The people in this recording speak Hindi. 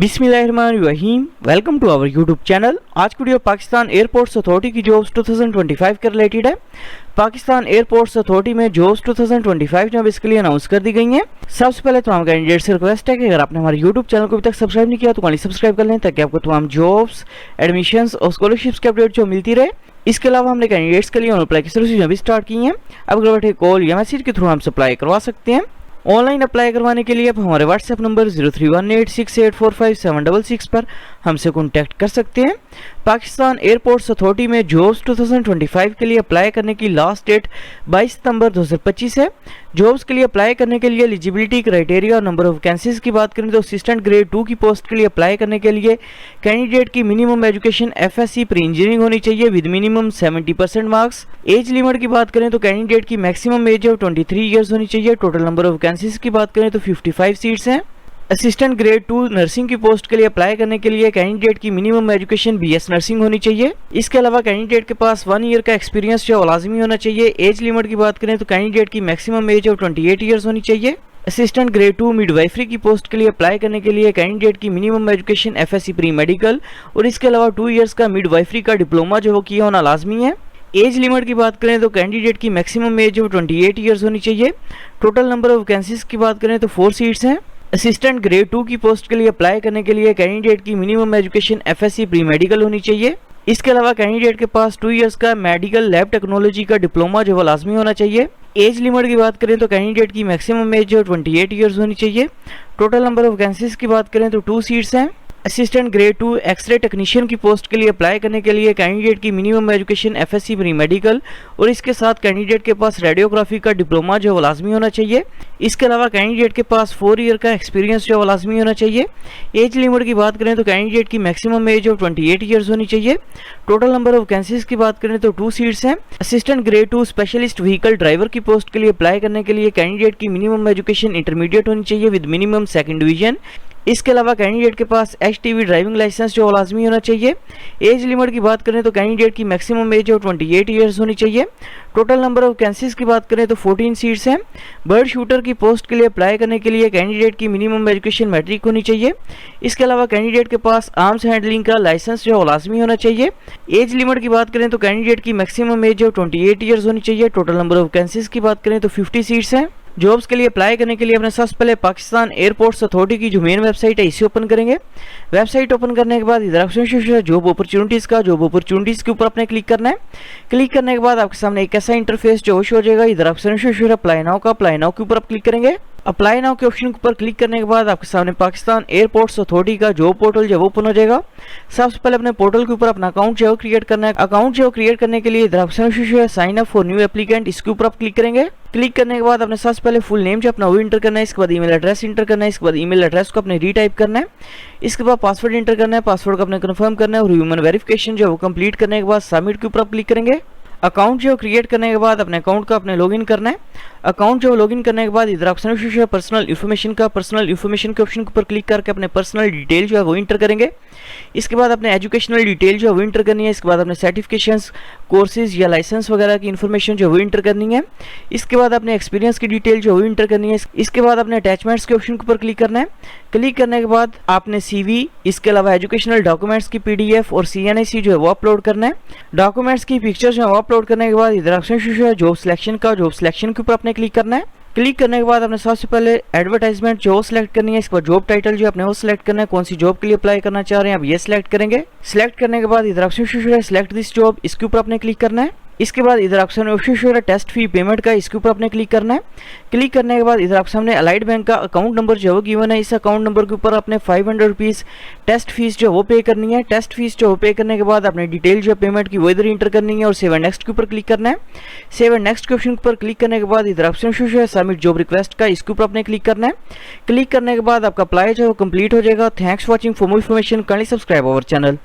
बिस्मिल्लाहिर्रहमानिर्रहीम। Welcome to our YouTube channel. आज की वीडियो पाकिस्तान एयरपोर्ट्स अथॉरिटी की जॉब्स 2025 के रिलेटेड है। पाकिस्तान एयरपोर्ट्स अथॉरिटी में जॉब्स 2025 जॉब इसके लिए अनाउंस कर दी गई हैं। सबसे पहले तमाम कैंडिडेट से रिक्वेस्ट है कि अगर आपने हमारे यूट्यूब चैनल को अभी तक सब्सक्राइब नहीं किया तो काइंडली सब्सक्राइब कर लें ताकि आपको तमाम जॉब्स, एडमिशंस और स्कॉलरशिप्स की अपडेट जो मिलती रहे। इसके अलावा हमने कैंडिडेट्स के लिए ऑन अप्लाई की सर्विस भी स्टार्ट की हैं। अब घर बैठे कॉल या मैसेज के थ्रू हम अप्लाई करवा सकते हैं। ऑनलाइन अप्लाई करवाने के लिए आप हमारे व्हाट्सएप नंबर 0318684576 पर हमसे कॉन्टैक्ट कर सकते हैं। पाकिस्तान एयरपोर्ट्स अथॉरिटी में जॉब्स 2025 के लिए अप्लाई करने की लास्ट डेट 22 सितंबर 2025 है। जॉब्स के लिए अप्लाई करने के लिए एलिजिबिलिटी क्राइटेरिया और नंबर ऑफ वैकेंसीज की बात करें तो असिस्टेंट ग्रेड 2 की पोस्ट के लिए अप्लाई करने के लिए कैंडिडेट की minimum education FSc pre engineering होनी चाहिए with minimum 70% marks. Age limit की बात करें तो कैंडिडेट की मैक्सिमम एज ऑफ 23 ईयर्स होनी चाहिए। टोटल नंबर ऑफ वैकेंसीज की बात करें तो 55 सीट्स हैं। असिस्टेंट ग्रेड 2 नर्सिंग की पोस्ट के लिए अप्लाई करने के लिए कैंडिडेट की मिनिमम एजुकेशन BS नर्सिंग होनी चाहिए। इसके अलावा कैंडिडेट के पास 1 ईयर का एक्सपीरियंस जो लाजमी होना चाहिए। एज लिमिट की बात करें तो कैंडिडेट की मैक्सिमम एज ऑफ 28 ईयर्स होनी चाहिए। असिस्टेंट ग्रेड 2 मिडवाइफरी की पोस्ट के लिए अप्लाई करने के लिए कैंडिडेट की minimum education FSc pre medical और इसके अलावा 2 ईयर्स का मिडवाइफरी का डिप्लोमा जो वो किया होना लाजमी है। एज लिमिट की बात करें तो कैंडिडेट की मैक्सिमम एज ऑफ 28 ईयर्स होनी चाहिए। टोटल नंबर ऑफ वैकेंसीज की बात करें तो 4 सीट्स हैं। असिस्टेंट ग्रेड 2 की पोस्ट के लिए अप्लाई करने के लिए कैंडिडेट की minimum education FSc pre medical होनी चाहिए। इसके अलावा कैंडिडेट के पास 2 इयर्स का मेडिकल लैब टेक्नोलॉजी का डिप्लोमा जो वो लाजमी होना चाहिए। एज लिमिट की बात करें तो कैंडिडेट की मैक्सिमम एज जो 28 ईयर्स होनी चाहिए। टोटल नंबर ऑफ वैकेंसीज की बात करें तो 2 सीट्स हैं। असिस्टेंट ग्रेड 2 एक्सरे टेक्नीशियन की पोस्ट के लिए अप्लाई करने के लिए कैंडिडेट की minimum education FSc pre medical और इसके साथ कैंडिडेट के पास रेडियोग्राफी का डिप्लोमा जो वो लाजमी होना चाहिए। इसके अलावा कैंडिडेट के पास 4 ईयर का एक्सपीरियंस जो वो लाजमी होना चाहिए। एज लिमिट की बात करें तो कैंडिडेट की मैक्सिमम एज ऑफ 28 ईयर्स होनी चाहिए। टोटल नंबर ऑफ वैकेंसीज की बात करें तो 2 सीट्स हैं। Assistant grade 2 specialist vehicle driver की पोस्ट के लिए अप्लाई करने के लिए कैंडिडेट की मिनिमम एजुकेशन इंटरमीडिएट होनी चाहिए विद मिनिमम 2nd डिवीजन। इसके अलावा कैंडिडेट के पास HTV ड्राइविंग लाइसेंस जो लाजमी होना चाहिए। एज लिमिट की बात करें तो कैंडिडेट की मैक्सिमम एज ऑफ 28 ईयर्स होनी चाहिए। टोटल नंबर ऑफ वैकेंसीज की बात करें तो 14 सीट्स हैं। बर्ड शूटर की पोस्ट के लिए अप्लाई करने के लिए कैंडिडेट की मिनिमम एजुकेशन मैट्रिक होनी चाहिए। इसके अलावा कैंडिडेट के पास आर्म्स हैंडलिंग का लाइसेंस जो लाजमी होना चाहिए। एज लिमिट की बात करें तो कैंडिडेट की मैक्सिमम एज ऑफ 28 ईयर्स होनी चाहिए। टोटल नंबर ऑफ वैकेंसीज की बात करें तो 50 सीट्स हैं। जॉब्स के लिए अप्लाई करने के लिए अपने सबसे पहले पाकिस्तान एयरपोर्ट्स अथॉरिटी की जो मेन वेबसाइट है इसे ओपन करेंगे। वेबसाइट ओपन करने के बाद इधर ऑप्शन जॉब अपॉर्चुनिटीज़ का जॉब अपॉर्चुनिटीज़ के ऊपर अपने क्लिक करना है। क्लिक करने के बाद आपके सामने एक ऐसा इंटरफेस जो शो हो जाएगा। इधर ऑप्शन अप्लाई नाउ का, अप्लाई नाउ के ऊपर आप क्लिक करेंगे। अप्लाई नाउ के ऑप्शन के ऊपर क्लिक करने के बाद आपके सामने पाकिस्तान एयरपोर्ट्स अथॉरिटी का जॉब पोर्टल जो ओपन हो जाएगा। सबसे पहले अपने पोर्टल के ऊपर अपना अकाउंट जो क्रिएट करना है। अकाउंट जो क्रिएट करने के लिए इधर ऑप्शन है sign up for new applicant, इसके ऊपर आप क्लिक करेंगे। क्लिक करने के बाद अपने सबसे पहले फुल नेम जो अपना वो इंटर करना है। इसके बाद ईमेल एड्रेस इंटर करना है। इसके बाद ईमेल एड्रेस को अपने रीटाइप करना है। इसके बाद पासवर्ड इंटर करना है। पासवर्ड को अपने कंफर्म करना है और ह्यूमन वेरिफिकेशन जो वो कंप्लीट करने के बाद सबमिट के ऊपर आप क्लिक करेंगे। अकाउंट जो क्रिएट करने के बाद अपने अकाउंट का अपने लॉगिन करना है। अकाउंट जो लॉगिन करने के बाद इधर ऑप्शन है पर्सनल इन्फॉर्मेशन का, पर्सनल इन्फॉर्मेशन के ऑप्शन के ऊपर क्लिक करके अपने पर्सनल डिटेल जो है वो इंटर करेंगे। इसके बाद अपने एजुकेशनल डिटेल जो है वो इंटर करनी है। इसके बाद अपने सर्टिफिकेशंस, कोर्सेज या लाइसेंस वगैरह की इन्फॉर्मेशन जो वो इंटर करनी है। इसके बाद अपने एक्सपीरियंस की डिटेल जो वो इंटर करनी है। इसके बाद अपने अटैचमेंट्स के ऑप्शन के ऊपर क्लिक करना है। क्लिक करने के बाद आपने CV, इसके अलावा एजुकेशनल डॉक्यूमेंट्स की PDF और CNIC जो है वो अपलोड करना है। डॉक्यूमेंट्स की पिक्चर जो है वो अपलोड करने के बाद इधर ऑप्शन है जॉब सिलेक्शन का, जॉब सिलेक्शन के ऊपर आपने क्लिक करना है। क्लिक करने के बाद अपने सबसे पहले एडवर्टाइजमेंट जो सिलेक्ट करनी है। इसके बाद जॉब टाइटल जो अपने वो सिलेक्ट करना है। कौन सी जॉब के लिए अप्लाई करना चाह रहे हैं आप ये सिलेक्ट करेंगे। सिलेक्ट करने के बाद इधर ऑप्शन है सिलेक्ट दिस जॉब, इसके ऊपर आपने क्लिक करना है। इसके बाद इधर ऑप्शन है टेस्ट फी पेमेंट का, इसके ऊपर आपने क्लिक करना है। क्लिक करने के बाद इधर आपके सामने अलाइड बैंक का अकाउंट नंबर जो वो गिवन है। इस अकाउंट नंबर के ऊपर आपने 500 रुपीज़ टेस्ट फीस जो वो पे करनी है। टेस्ट फीस जो वो पे करने के बाद अपने डिटेल जो पेमेंट की वो इधर इंटर करनी है और सेव एंड नेक्स्ट के ऊपर क्लिक करना है। सेव एंड नेक्स्ट के ऑप्शन के ऊपर क्लिक करने के बाद इधर ऑप्शन है सबमिट जॉब रिक्वेस्ट का, इसके ऊपर आपने क्लिक करना है। क्लिक करने के बाद आपका अप्लाई जो है वो कंप्लीट हो जाएगा। Thanks for watching. For more information kindly subscribe our channel.